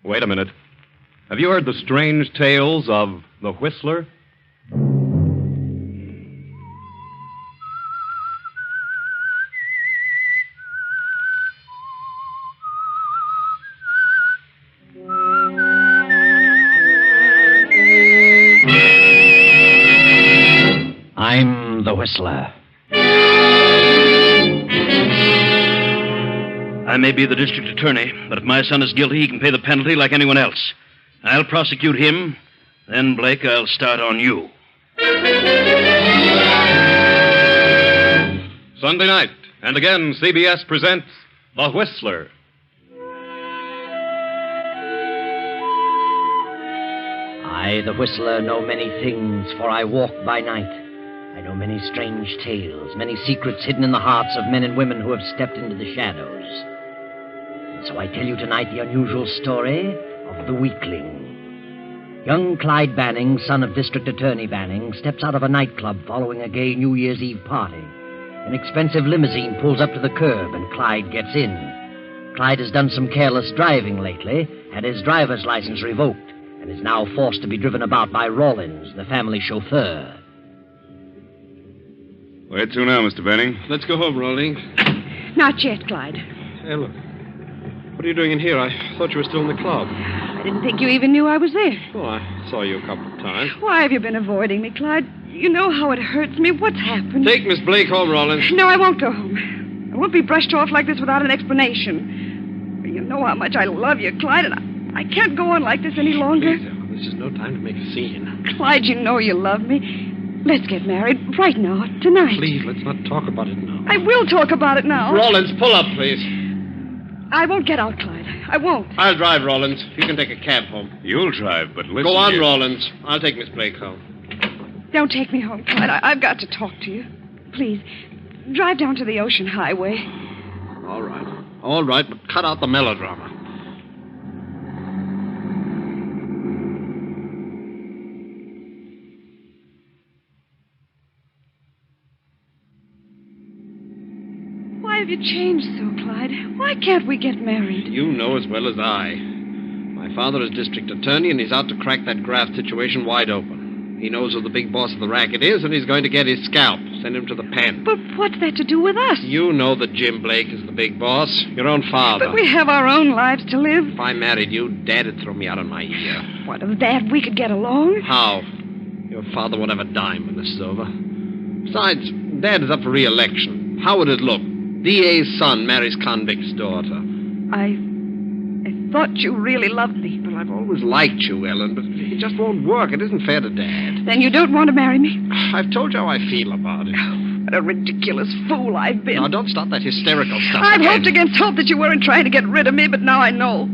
Wait a minute. Have you heard the strange tales of the Whistler? I'm the Whistler. I may be the district attorney, but if my son is guilty, he can pay the penalty like anyone else. I'll prosecute him. Then, Blake, I'll start on you. Sunday night, and again, CBS presents The Whistler. I, the Whistler, know many things, for I walk by night. I know many strange tales, many secrets hidden in the hearts of men and women who have stepped into the shadows. And so I tell you tonight the unusual story of the Weakling. Young Clyde Banning, son of District Attorney Banning, steps out of a nightclub following a gay New Year's Eve party. An expensive limousine pulls up to the curb, and Clyde gets in. Clyde has done some careless driving lately, had his driver's license revoked, and is now forced to be driven about by Rawlins, the family chauffeur. Where to now, Mr. Banning? Let's go home, Rawlings. Not yet, Clyde. Hey, look. What are you doing in here? I thought you were still in the club. I didn't think you even knew I was there. Oh, I saw you a couple of times. Why have you been avoiding me, Clyde? You know how it hurts me. What's happened? Take Miss Blake home, Rawlins. No, I won't go home. I won't be brushed off like this without an explanation. You know how much I love you, Clyde, and I can't go on like this any longer. Please, Ellen, this is no time to make a scene. Clyde, you know you love me. Let's get married right now, tonight. Please, let's not talk about it now. I will talk about it now. Rawlins, pull up, please. I won't get out, Clyde. I won't. I'll drive, Rawlins. You can take a cab home. You'll drive, but listen. Go on, here. Rawlins. I'll take Miss Blake home. Don't take me home, Clyde. I've got to talk to you. Please, drive down to the Ocean Highway. All right. All right, but cut out the melodrama. Why have you changed so, Clyde? Why can't we get married? You know as well as I. My father is district attorney, and he's out to crack that graft situation wide open. He knows who the big boss of the racket is, and he's going to get his scalp. Send him to the pen. But what's that to do with us? You know that Jim Blake is the big boss. Your own father. But we have our own lives to live. If I married you, Dad'd throw me out on my ear. What, of that we could get along? How? Your father won't have a dime when this is over. Besides, Dad is up for re-election. How would it look? DA's son marries convict's daughter. I thought you really loved me. Well, I've always liked you, Ellen, but it just won't work. It isn't fair to Dad. Then you don't want to marry me? I've told you how I feel about it. What a ridiculous fool I've been. Now, don't start that hysterical stuff I've again. hoped against hope that you weren't trying to get rid of me, but now I know.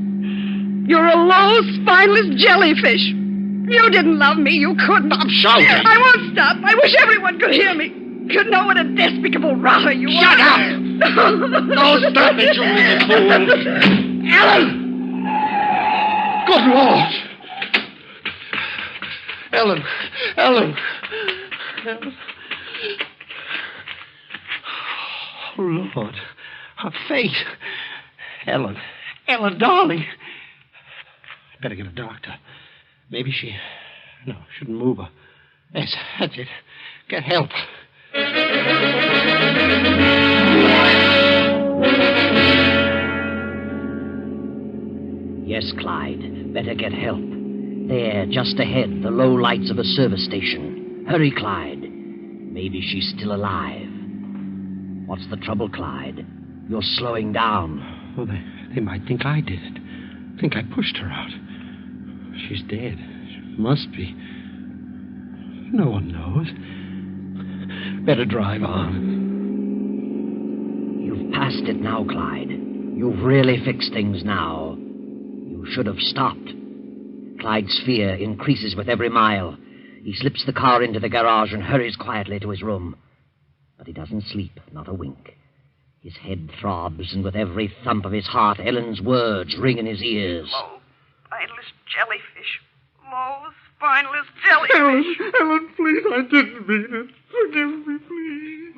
You're a low, spineless jellyfish. You didn't love me. You couldn't. Stop shouting. I won't stop. I wish everyone could hear me. Could know what a despicable rotter you are. Shut up! No, stop it, you little fool! Ellen! Good Lord! Ellen! Ellen! Oh, Lord. Her face. Ellen. Ellen, darling. I'd better get a doctor. Maybe she... No, shouldn't move her. Yes, that's it. Get help. Yes, Clyde. Better get help. There, just ahead, the low lights of a service station. Hurry, Clyde. Maybe she's still alive. What's the trouble, Clyde? You're slowing down. Well, they might think I did it. Think I pushed her out. She's dead. She must be. No one knows. Better drive on. You've passed it now, Clyde. You've really fixed things now. You should have stopped. Clyde's fear increases with every mile. He slips the car into the garage and hurries quietly to his room. But he doesn't sleep, not a wink. His head throbs, and with every thump of his heart, Ellen's words ring in his ears. Low, spineless jellyfish. Low, spineless jellyfish. Ellen, please, I didn't mean it. Forgive me, please.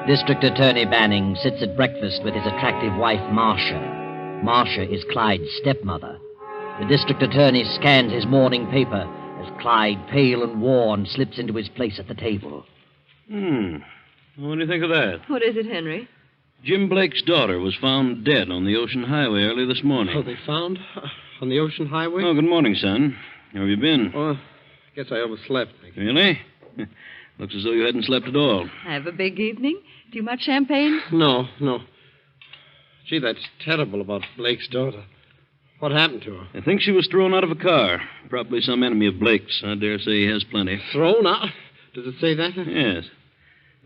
District Attorney Banning sits at breakfast with his attractive wife, Marcia. Marcia is Clyde's stepmother. The district attorney scans his morning paper as Clyde, pale and worn, slips into his place at the table. What do you think of that? What is it, Henry? Jim Blake's daughter was found dead on the Ocean Highway early this morning. Oh, they found? On the Ocean Highway? Oh, good morning, son. How have you been? Oh, I guess I overslept. Really? Looks as though you hadn't slept at all. Have a big evening? Too much champagne? No. Gee, that's terrible about Blake's daughter. What happened to her? I think she was thrown out of a car. Probably some enemy of Blake's. I dare say he has plenty. Thrown out? Does it say that? Yes.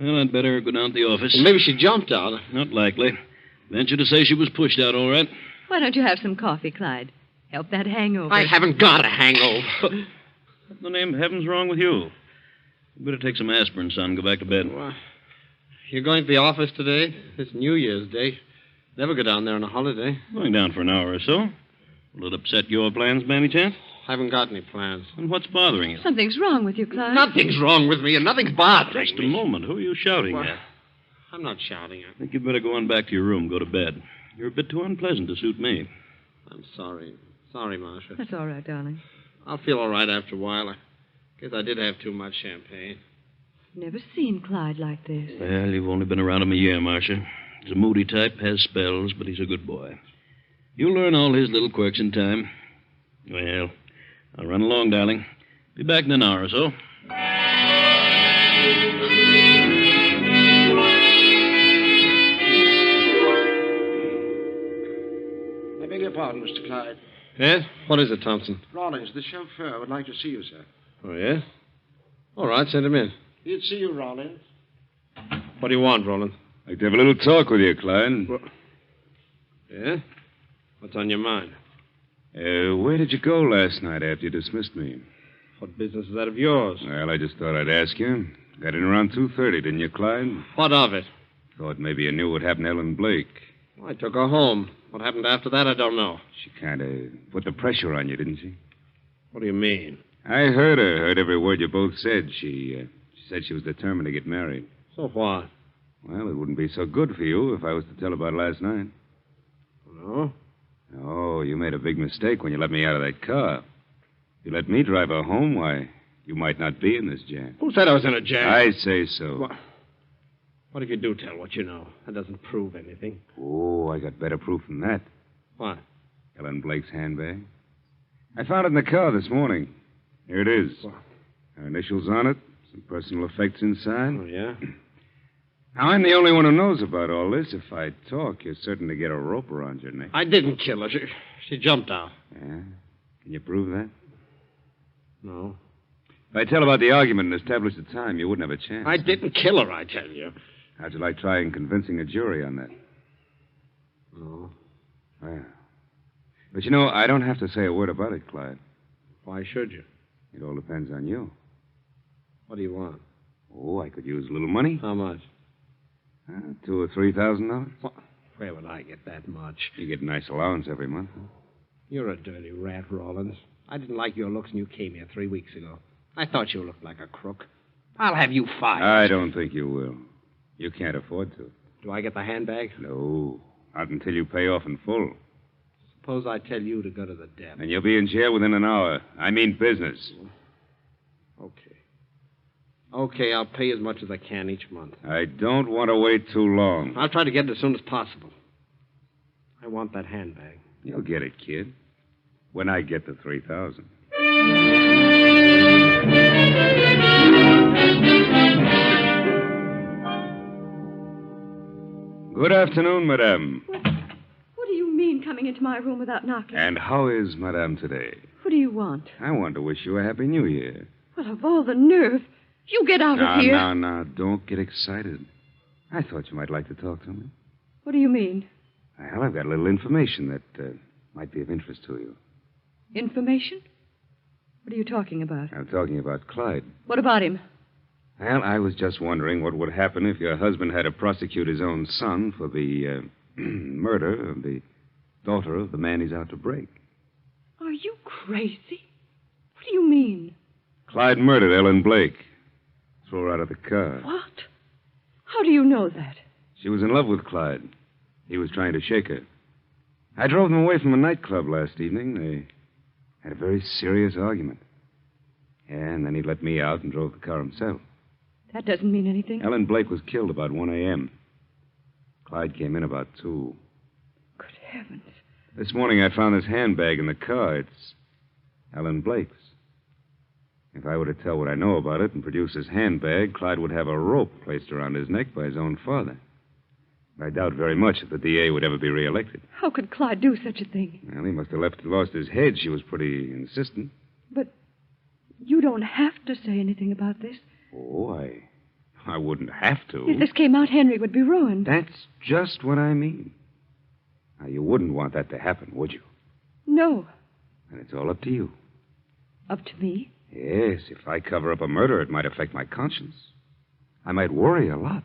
Well, I'd better go down to the office. Well, maybe she jumped out. Not likely. Venture to say she was pushed out, all right. Why don't you have some coffee, Clyde? Help that hangover. I haven't got a hangover. What in the name of heaven's wrong with you? You better take some aspirin, son. Go back to bed. Well, you're going to the office today? It's New Year's Day. Never go down there on a holiday. Going down for an hour or so. Will it upset your plans by any chance? Haven't got any plans. And what's bothering you? Something's wrong with you, Clyde. Nothing's wrong with me, and nothing's bothering Just a me. moment. Who are you shouting Well, at? I'm not shouting at I think you'd better go on back to your room, go to bed. You're a bit too unpleasant to suit me. I'm sorry. Sorry, Marcia. That's all right, darling. I'll feel all right after a while. I guess I did have too much champagne. Never seen Clyde like this. Well, you've only been around him a year, Marcia. He's a moody type, has spells, but he's a good boy. You'll learn all his little quirks in time. Well, I'll run along, darling. Be back in an hour or so. I beg your pardon, Mr. Clyde. Yes? What is it, Thompson? Rawlings, the chauffeur, would like to see you, sir. Oh, yes? All right, send him in. He'd see you, Rawlings. What do you want, Roland? I'd like to have a little talk with you, Clyde. Yeah? What's on your mind? Where did you go last night after you dismissed me? What business is that of yours? Well, I just thought I'd ask you. Got in around 2:30, didn't you, Clyde? What of it? Thought maybe you knew what happened to Ellen Blake. I took her home. What happened after that, I don't know. She kind of put the pressure on you, didn't she? What do you mean? I heard her. Heard every word you both said. She said she was determined to get married. So what? Well, it wouldn't be so good for you if I was to tell about last night. No? Oh, you made a big mistake when you let me out of that car. If you let me drive her home, why, you might not be in this jam. Who said I was in a jam? I say so. What if you do tell what you know? That doesn't prove anything. Oh, I got better proof than that. What? Ellen Blake's handbag. I found it in the car this morning. Here it is. What? Her initials on it, some personal effects inside. Oh, yeah? Now, I'm the only one who knows about all this. If I talk, you're certain to get a rope around your neck. I didn't kill her. She jumped out. Yeah? Can you prove that? No. If I tell about the argument and establish the time, you wouldn't have a chance. I didn't kill her, I tell you. How'd you like trying convincing a jury on that? No. Well. But you know, I don't have to say a word about it, Clyde. Why should you? It all depends on you. What do you want? Oh, I could use a little money. How much? $2,000 or $3,000. What? Where would I get that much? You get a nice allowance every month. You're a dirty rat, Rawlins. I didn't like your looks when you came here 3 weeks ago. I thought you looked like a crook. I'll have you fired. I don't think you will. You can't afford to. Do I get the handbag? No, not until you pay off in full. Suppose I tell you to go to the devil. And you'll be in jail within an hour. I mean business. Okay. Okay, I'll pay as much as I can each month. I don't want to wait too long. I'll try to get it as soon as possible. I want that handbag. You'll get it, kid. When I get the $3,000. Good afternoon, madame. What do you mean coming into my room without knocking? And how is madame today? What do you want? I want to wish you a happy new year. Well, of all the nerve. You get out of here. Now, don't get excited. I thought you might like to talk to me. What do you mean? Well, I've got a little information that might be of interest to you. Information? What are you talking about? I'm talking about Clyde. What about him? Well, I was just wondering what would happen if your husband had to prosecute his own son for the murder of the daughter of the man he's out to break. Are you crazy? What do you mean? Clyde murdered Ellen Blake. Threw her out of the car. What? How do you know that? She was in love with Clyde. He was trying to shake her. I drove them away from a nightclub last evening. They had a very serious argument. And then he let me out and drove the car himself. That doesn't mean anything. Ellen Blake was killed about 1 a.m. Clyde came in about 2. Good heavens. This morning I found this handbag in the car. It's Ellen Blake's. If I were to tell what I know about it and produce his handbag, Clyde would have a rope placed around his neck by his own father. I doubt very much that the DA would ever be reelected. How could Clyde do such a thing? Well, he must have lost his head. She was pretty insistent. But you don't have to say anything about this. Oh, I wouldn't have to. If this came out, Henry would be ruined. That's just what I mean. Now, you wouldn't want that to happen, would you? No. And it's all up to you. Up to me? Yes, if I cover up a murder, it might affect my conscience. I might worry a lot.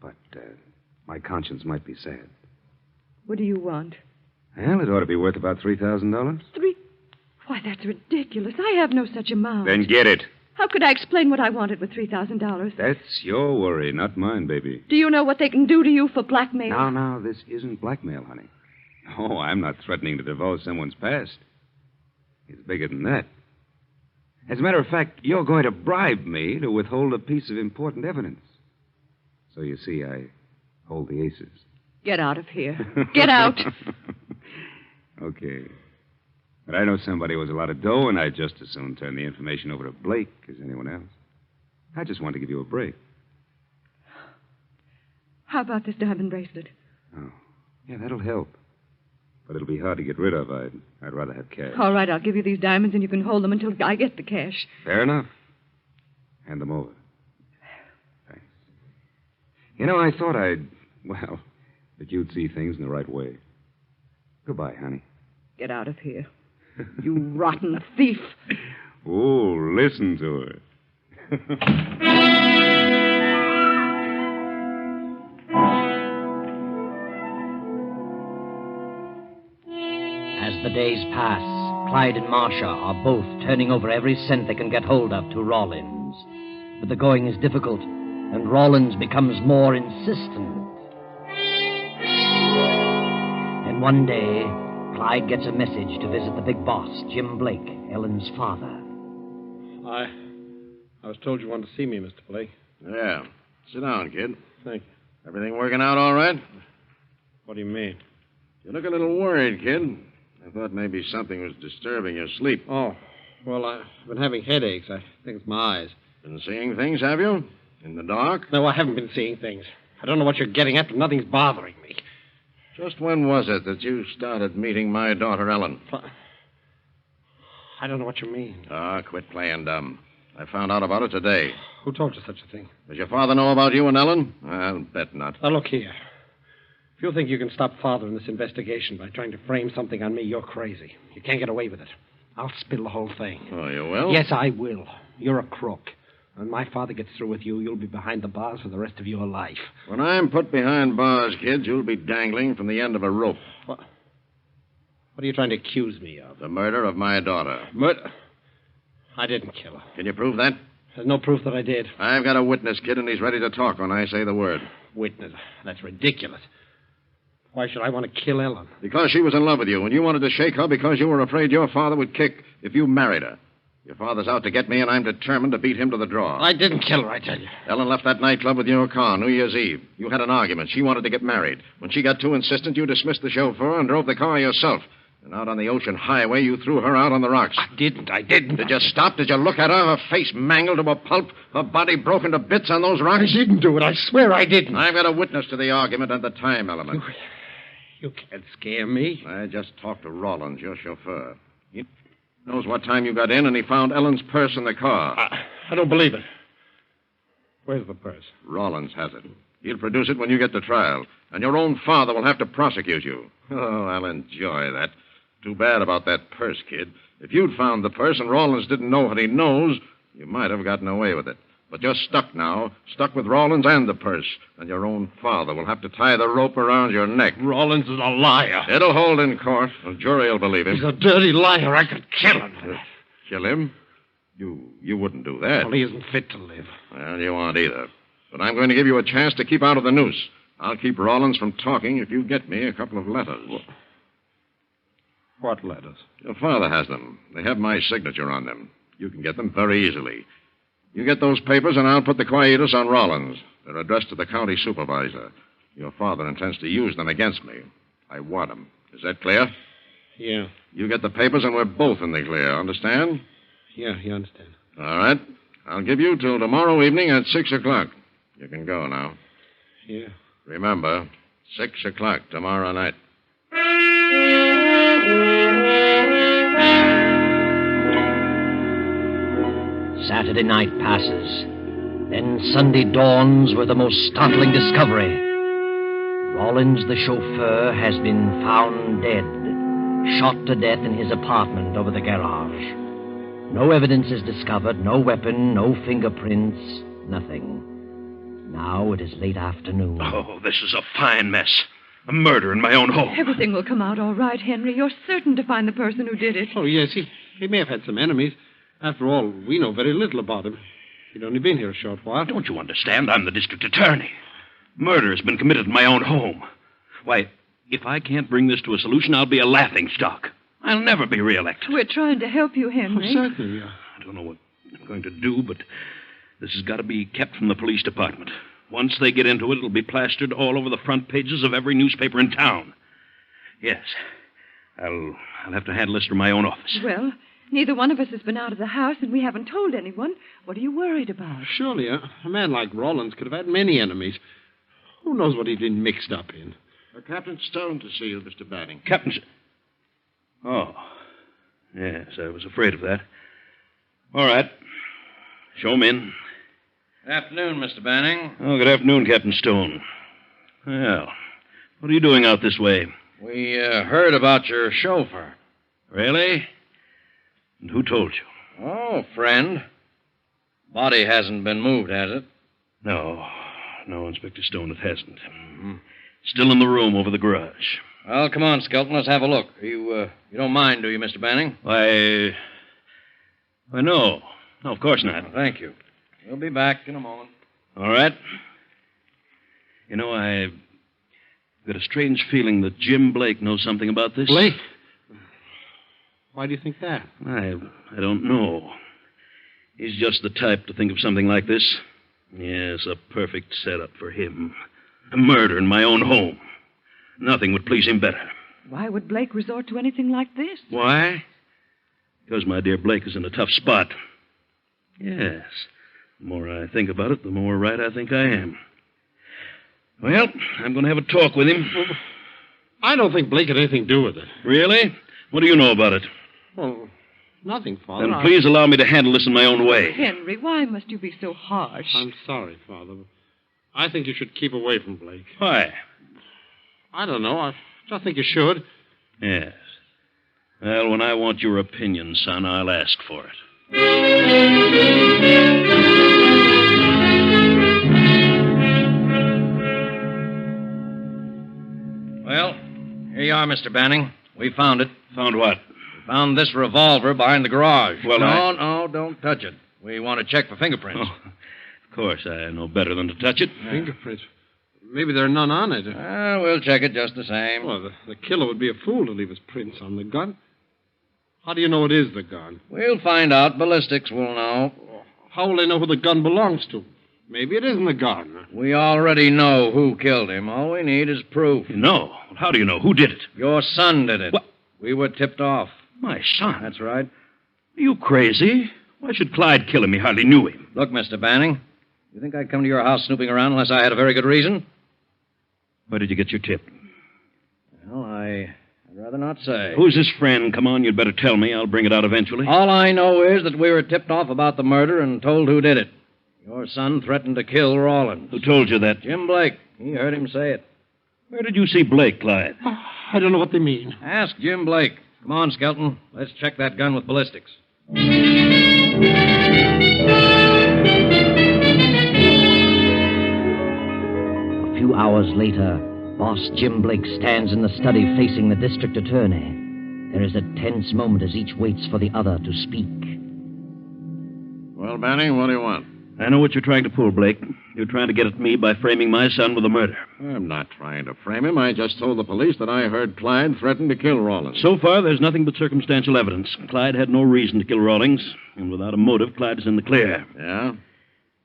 But my conscience might be sad. What do you want? Well, it ought to be worth about $3,000. Why, that's ridiculous. I have no such amount. Then get it. How could I explain what I wanted with $3,000? That's your worry, not mine, baby. Do you know what they can do to you for blackmail? Now, this isn't blackmail, honey. Oh, I'm not threatening to divulge someone's past. It's bigger than that. As a matter of fact, you're going to bribe me to withhold a piece of important evidence. So you see, I hold the aces. Get out of here. Get out. Okay. But I know somebody with a lot of dough, and I'd just as soon turn the information over to Blake as anyone else. I just want to give you a break. How about this diamond bracelet? Oh, yeah, that'll help. But it'll be hard to get rid of. I'd rather have cash. All right, I'll give you these diamonds, and you can hold them until I get the cash. Fair enough. Hand them over. Thanks. You know, I thought that you'd see things in the right way. Goodbye, honey. Get out of here. You rotten thief. Oh, listen to her. As the days pass, Clyde and Marcia are both turning over every cent they can get hold of to Rawlins. But the going is difficult, and Rawlins becomes more insistent. And one day, Clyde gets a message to visit the big boss, Jim Blake, Ellen's father. I was told you wanted to see me, Mr. Blake. Yeah. Sit down, kid. Thank you. Everything working out all right? What do you mean? You look a little worried, kid. I thought maybe something was disturbing your sleep. Oh, well, I've been having headaches. I think it's my eyes. Been seeing things, have you? In the dark? No, I haven't been seeing things. I don't know what you're getting at, but nothing's bothering me. Just when was it that you started meeting my daughter, Ellen? I don't know what you mean. Quit playing dumb. I found out about it today. Who told you such a thing? Does your father know about you and Ellen? I'll bet not. Now, look here. If you think you can stop Father in this investigation by trying to frame something on me, you're crazy. You can't get away with it. I'll spill the whole thing. Oh, you will? Yes, I will. You're a crook. When my father gets through with you, you'll be behind the bars for the rest of your life. When I'm put behind bars, kids, you'll be dangling from the end of a rope. What are you trying to accuse me of? The murder of my daughter. Murder? I didn't kill her. Can you prove that? There's no proof that I did. I've got a witness, kid, and he's ready to talk when I say the word. Witness? That's ridiculous. Why should I want to kill Ellen? Because she was in love with you, and you wanted to shake her because you were afraid your father would kick if you married her. Your father's out to get me, and I'm determined to beat him to the draw. I didn't kill her, I tell you. Ellen left that nightclub with your car New Year's Eve. You had an argument. She wanted to get married. When she got too insistent, you dismissed the chauffeur and drove the car yourself. And out on the ocean highway, you threw her out on the rocks. I didn't. Did you stop? Did you look at her? Her face mangled to a pulp, her body broken to bits on those rocks? I didn't do it. I swear I didn't. I've got a witness to the argument and the time element. You can't scare me. I just talked to Rawlins, your chauffeur. He knows what time you got in, and he found Ellen's purse in the car. I don't believe it. Where's the purse? Rawlins has it. He'll produce it when you get to trial, and your own father will have to prosecute you. Oh, I'll enjoy that. Too bad about that purse, kid. If you'd found the purse and Rawlins didn't know what he knows, you might have gotten away with it. But you're stuck now, stuck with Rawlins and the purse, and your own father will have to tie the rope around your neck. Rawlins is a liar. It'll hold in court. The jury will believe him. He's a dirty liar. I could kill him. Kill him? You wouldn't do that. Well, he isn't fit to live. Well, you won't either. But I'm going to give you a chance to keep out of the noose. I'll keep Rollins from talking if you get me a couple of letters. What letters? Your father has them. They have my signature on them. You can get them very easily. You get those papers, and I'll put the quietus on Rollins. They're addressed to the county supervisor. Your father intends to use them against me. I want them. Is that clear? Yeah. You get the papers, and we're both in the clear. Understand? Yeah, you understand. All right. I'll give you till tomorrow evening at 6 o'clock. You can go now. Yeah. Remember, 6 o'clock tomorrow night. Saturday night passes. Then Sunday dawns with the most startling discovery. Rollins, the chauffeur, has been found dead, shot to death in his apartment over the garage. No evidence is discovered, no weapon, no fingerprints, nothing. Now it is late afternoon. Oh, this is a fine mess. A murder in my own home. Everything will come out all right, Henry. You're certain to find the person who did it. Oh, yes, he may have had some enemies. After all, we know very little about him. He'd only been here a short while. Don't you understand? I'm the district attorney. Murder has been committed in my own home. Why, if I can't bring this to a solution, I'll be a laughingstock. I'll never be reelected. We're trying to help you, Henry. Oh, certainly, yeah. I don't know what I'm going to do, but this has got to be kept from the police department. Once they get into it, it'll be plastered all over the front pages of every newspaper in town. Yes, I'll have to handle this from my own office. Well, neither one of us has been out of the house, and we haven't told anyone. What are you worried about? Surely, a man like Rollins could have had many enemies. Who knows what he'd been mixed up in? Captain Stone to see you, Mr. Banning. Captain... Oh, yes, I was afraid of that. All right. Show him in. Good afternoon, Mr. Banning. Oh, good afternoon, Captain Stone. Well, what are you doing out this way? We heard about your chauffeur. Really? And who told you? Oh, friend. Body hasn't been moved, has it? No, Inspector Stone, it hasn't. Still in the room over the garage. Well, come on, Skelton. Let's have a look. You don't mind, do you, Mr. Banning? Why, no. No, of course not. Well, thank you. We'll be back in a moment. All right. You know, I've got a strange feeling that Jim Blake knows something about this. Blake? Why do you think that? I don't know. He's just the type to think of something like this. Yes, a perfect setup for him. A murder in my own home. Nothing would please him better. Why would Blake resort to anything like this? Why? Because my dear Blake is in a tough spot. Yes. The more I think about it, the more right I think I am. Well, I'm going to have a talk with him. Well, I don't think Blake had anything to do with it. Really? What do you know about it? Well, nothing, Father. Then please allow me to handle this in my own way. Henry, why must you be so harsh? I'm sorry, Father. I think you should keep away from Blake. Why? I don't know. I just think you should. Yes. Well, when I want your opinion, son, I'll ask for it. Well, here you are, Mr. Banning. We found it. Found what? We found this revolver behind the garage. Well, No, don't touch it. We want to check for fingerprints. Oh, of course, I know better than to touch it. Fingerprints. Maybe there are none on it. We'll check it just the same. Well, the killer would be a fool to leave his prints on the gun. How do you know it is the gun? We'll find out. Ballistics will know. How will they know who the gun belongs to? Maybe it isn't the gun. We already know who killed him. All we need is proof. No. How do you know? Who did it? Your son did it. What? We were tipped off. My son? That's right. Are you crazy? Why should Clyde kill him? He hardly knew him. Look, Mr. Banning, you think I'd come to your house snooping around unless I had a very good reason? Where did you get your tip? Well, I'd rather not say. Who's his friend? Come on, you'd better tell me. I'll bring it out eventually. All I know is that we were tipped off about the murder and told who did it. Your son threatened to kill Rawlins. Who told you that? Jim Blake. He heard him say it. Where did you see Blake, Clyde? I don't know what they mean. Ask Jim Blake. Come on, Skelton. Let's check that gun with ballistics. A few hours later, Boss Jim Blake stands in the study facing the district attorney. There is a tense moment as each waits for the other to speak. Well, Banning, what do you want? I know what you're trying to pull, Blake. You're trying to get at me by framing my son with a murder. I'm not trying to frame him. I just told the police that I heard Clyde threaten to kill Rawlins. So far, there's nothing but circumstantial evidence. Clyde had no reason to kill Rawlings, and without a motive, Clyde is in the clear. Yeah?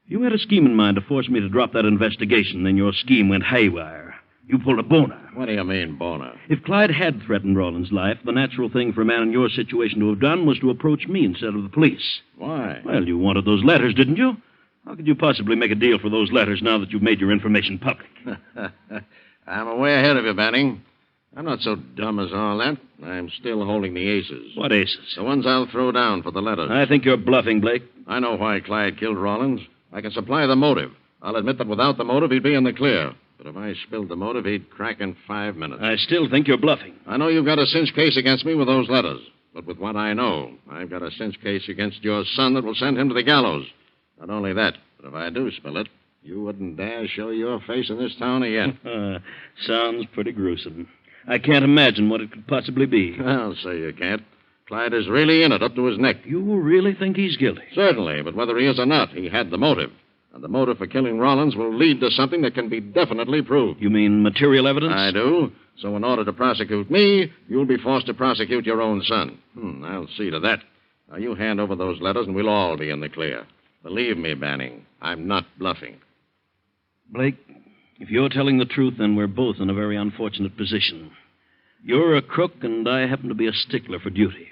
You had a scheme in mind to force me to drop that investigation, then your scheme went haywire. You pulled a boner. What do you mean, boner? If Clyde had threatened Rawlins' life, the natural thing for a man in your situation to have done was to approach me instead of the police. Why? Well, you wanted those letters, didn't you? How could you possibly make a deal for those letters now that you've made your information public? I'm way ahead of you, Banning. I'm not so dumb as all that. I'm still holding the aces. What aces? The ones I'll throw down for the letters. I think you're bluffing, Blake. I know why Clyde killed Rawlins. I can supply the motive. I'll admit that without the motive, he'd be in the clear. But if I spilled the motive, he'd crack in 5 minutes. I still think you're bluffing. I know you've got a cinch case against me with those letters. But with what I know, I've got a cinch case against your son that will send him to the gallows. Not only that, but if I do spill it, you wouldn't dare show your face in this town again. Sounds pretty gruesome. I can't imagine what it could possibly be. I'll say you can't. Clyde is really in it up to his neck. You really think he's guilty? Certainly, but whether he is or not, he had the motive. And the motive for killing Rawlins will lead to something that can be definitely proved. You mean material evidence? I do. So in order to prosecute me, you'll be forced to prosecute your own son. I'll see to that. Now, you hand over those letters and we'll all be in the clear. Believe me, Banning, I'm not bluffing. Blake, if you're telling the truth, then we're both in a very unfortunate position. You're a crook, and I happen to be a stickler for duty.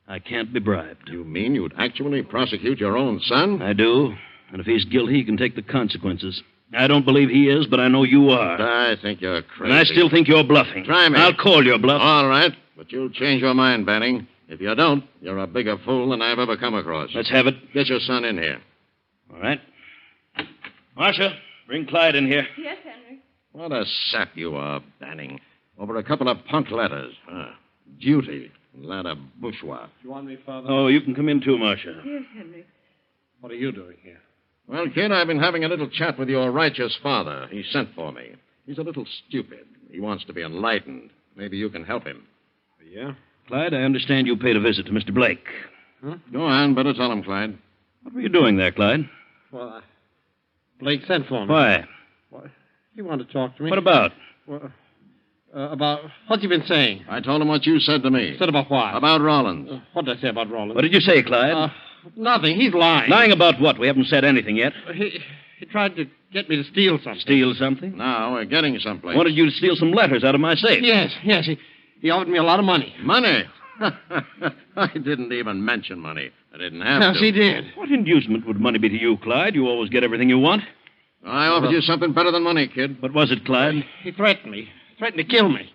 I can't be bribed. You mean you'd actually prosecute your own son? I do. And if he's guilty, he can take the consequences. I don't believe he is, but I know you are. I think you're crazy. And I still think you're bluffing. Try me. I'll call your bluff. All right, but you'll change your mind, Banning. If you don't, you're a bigger fool than I've ever come across. Let's have it. Get your son in here. All right. Marcia, bring Clyde in here. Yes, Henry. What a sap you are, Banning. Over a couple of punk letters. Duty. Lad of bourgeois. You want me, Father? Oh, you can come in too, Marcia. Yes, Henry. What are you doing here? Well, kid, I've been having a little chat with your righteous father. He sent for me. He's a little stupid. He wants to be enlightened. Maybe you can help him. Yeah? Clyde, I understand you paid a visit to Mr. Blake. Huh? Go on, better tell him, Clyde. What were you doing there, Clyde? Well, Blake sent for me. Why? Why? He wanted to talk to me. What about? Well, about... What's he been saying? I told him what you said to me. Said about what? About Rawlins. What did I say about Rollins? What did you say, Clyde? Nothing. He's lying. Lying about what? We haven't said anything yet. He tried to get me to steal something. Steal something? Now we're getting someplace. Wanted you to steal some letters out of my safe. Yes. He offered me a lot of money. Money? I didn't even mention money. I didn't have to. Yes, he did. What inducement would money be to you, Clyde? You always get everything you want. I offered you something better than money, kid. What was it, Clyde? He threatened me. Threatened to kill me.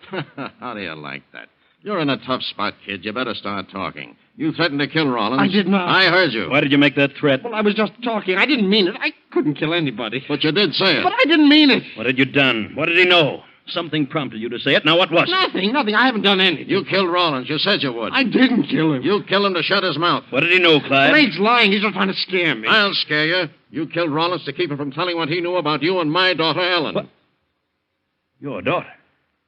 How do you like that? You're in a tough spot, kid. You better start talking. You threatened to kill Rollins. I did not. I heard you. Why did you make that threat? Well, I was just talking. I didn't mean it. I couldn't kill anybody. But you did say it. But I didn't mean it. What had you done? What did he know? Something prompted you to say it. Now, what was it? Nothing. I haven't done anything. You killed Rollins. You said you would. I didn't kill him. You killed him to shut his mouth. What did he know, Clyde? Blake's lying. He's just trying to scare me. I'll scare you. You killed Rollins to keep him from telling what he knew about you and my daughter, Ellen. What? Your daughter?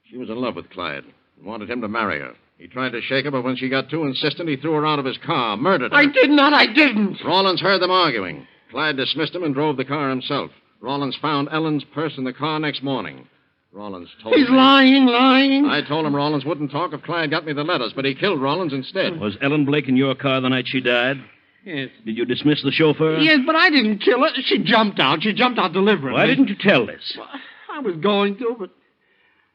She was in love with Clyde and wanted him to marry her. He tried to shake her, but when she got too insistent, he threw her out of his car, murdered her. I did not. I didn't. Rollins heard them arguing. Clyde dismissed him and drove the car himself. Rollins found Ellen's purse in the car next morning. Rollins told He's me. lying. I told him Rollins wouldn't talk if Clyde got me the letters, but he killed Rollins instead. Was Ellen Blake in your car the night she died? Yes. Did you dismiss the chauffeur? Yes, but I didn't kill her. She jumped out. She jumped out deliberately. Why didn't you tell this? I was going to, but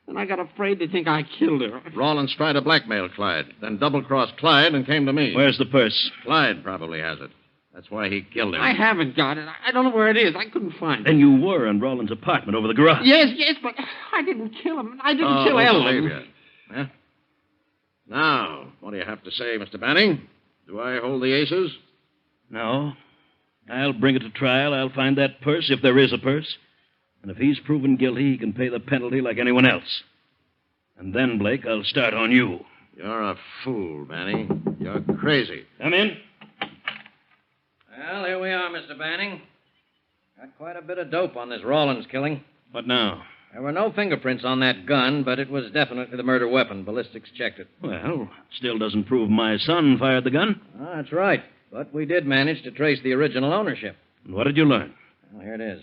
then I got afraid they think I killed her. Rollins tried to blackmail Clyde, then double-crossed Clyde and came to me. Where's the purse? Clyde probably has it. That's why he killed him. I haven't got it. I don't know where it is. I couldn't find it. Then you were in Rollins' apartment over the garage. Yes, but I didn't kill him. I didn't kill I Ellen. believe you. Yeah? Now, what do you have to say, Mr. Banning? Do I hold the aces? No. I'll bring it to trial. I'll find that purse, if there is a purse. And if he's proven guilty, he can pay the penalty like anyone else. And then, Blake, I'll start on you. You're a fool, Banning. You're crazy. Come in. Well, here we are, Mr. Banning. Got quite a bit of dope on this Rawlins killing. What now? There were no fingerprints on that gun, but it was definitely the murder weapon. Ballistics checked it. Well, still doesn't prove my son fired the gun. That's right. But we did manage to trace the original ownership. And what did you learn? Well, here it is.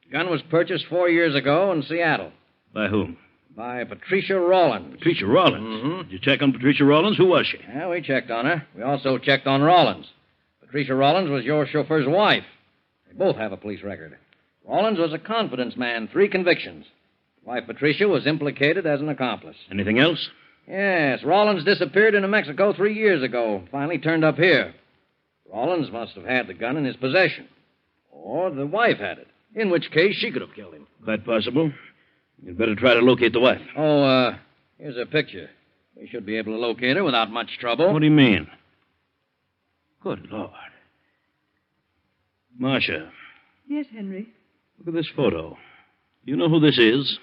The gun was purchased 4 years ago in Seattle By whom? by Patricia Rawlins. Patricia Rawlins. Mhm. Did you check on Patricia Rawlins? Who was she? Yeah, we checked on her. We also checked on Rawlins. Patricia Rawlins was your chauffeur's wife. They both have a police record. Rawlins was a confidence man, 3 convictions. Wife Patricia was implicated as an accomplice. Anything else? Yes, Rawlins disappeared in New Mexico 3 years ago. Finally turned up here. Rawlins must have had the gun in his possession. Or the wife had it. In which case, she could have killed him. Quite possible. You'd better try to locate the wife. Oh, here's a picture. We should be able to locate her without much trouble. What do you mean? Good Lord. Marcia, Yes, Henry. look at this photo. You know who this is?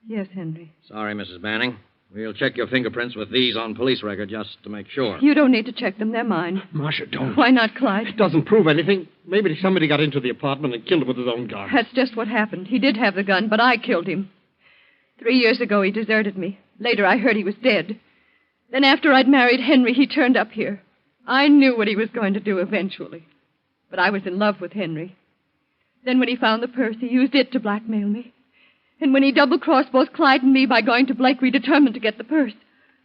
Yes, Henry. Sorry, Mrs. Banning. We'll check your fingerprints with these on police record just to make sure. You don't need to check them. They're mine. Marcia, don't. Why not, Clyde? It doesn't prove anything. Maybe somebody got into the apartment and killed him with his own gun. That's just what happened. He did have the gun, but I killed him. 3 years ago, he deserted me. Later, I heard he was dead. Then after I'd married Henry, he turned up here. I knew what he was going to do eventually. But I was in love with Henry. Then when he found the purse, he used it to blackmail me. And when he double-crossed both Clyde and me by going to Blake, we determined to get the purse.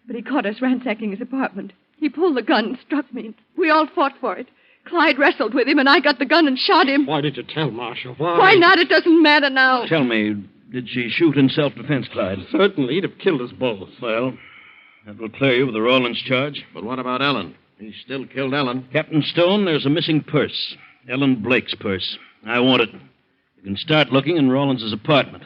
But he caught us ransacking his apartment. He pulled the gun and struck me. We all fought for it. Clyde wrestled with him, and I got the gun and shot him. Why did you tell Marcia? Why? Why not? It doesn't matter now. Tell me, did she shoot in self-defense, Clyde? Certainly, he'd have killed us both. Well, that will clear you of the Rawlins charge. But what about Ellen? He still killed Ellen. Captain Stone, there's a missing purse. Ellen Blake's purse. I want it. You can start looking in Rawlins' apartment.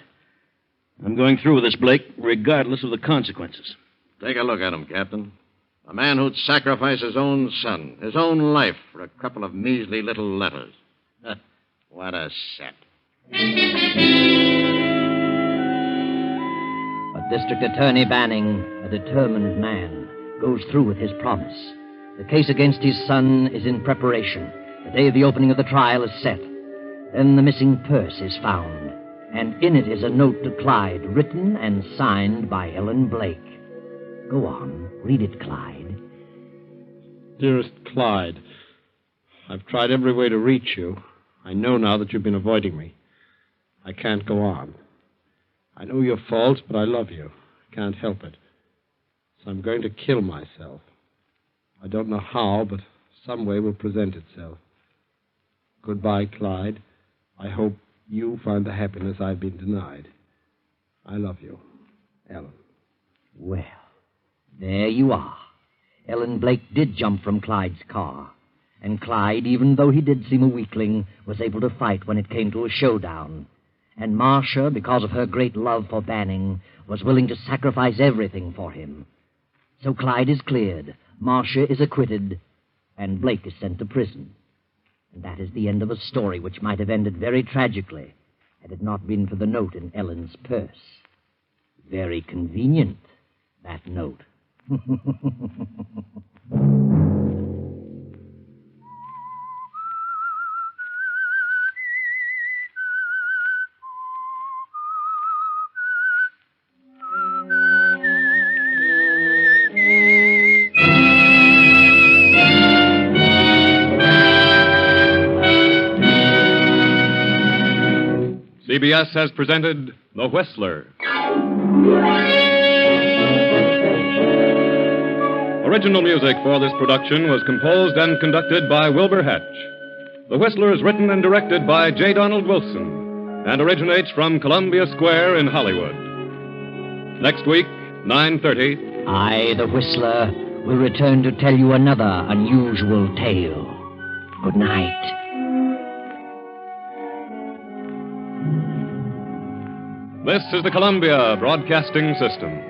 I'm going through with this, Blake, regardless of the consequences. Take a look at him, Captain. A man who'd sacrifice his own son, his own life, for a couple of measly little letters. What a set. But District Attorney Banning, a determined man, goes through with his promise. The case against his son is in preparation. The day of the opening of the trial is set. Then the missing purse is found, and in it is a note to Clyde, written and signed by Ellen Blake. Go on, read it, Clyde. Dearest Clyde, I've tried every way to reach you. I know now that you've been avoiding me. I can't go on. I know your faults, but I love you. I can't help it. So I'm going to kill myself. I don't know how, but some way will present itself. Goodbye, Clyde. I hope you find the happiness I've been denied. I love you, Ellen. Well, there you are. Ellen Blake did jump from Clyde's car. And Clyde, even though he did seem a weakling, was able to fight when it came to a showdown. And Marcia, because of her great love for Banning, was willing to sacrifice everything for him. So Clyde is cleared, Marcia is acquitted, and Blake is sent to prison. And that is the end of a story which might have ended very tragically had it not been for the note in Ellen's purse. Very convenient, that note. CBS has presented The Whistler. Original music for this production was composed and conducted by Wilbur Hatch. The Whistler is written and directed by J. Donald Wilson and originates from Columbia Square in Hollywood. Next week, 9:30. I, the Whistler, will return to tell you another unusual tale. Good night. This is the Columbia Broadcasting System.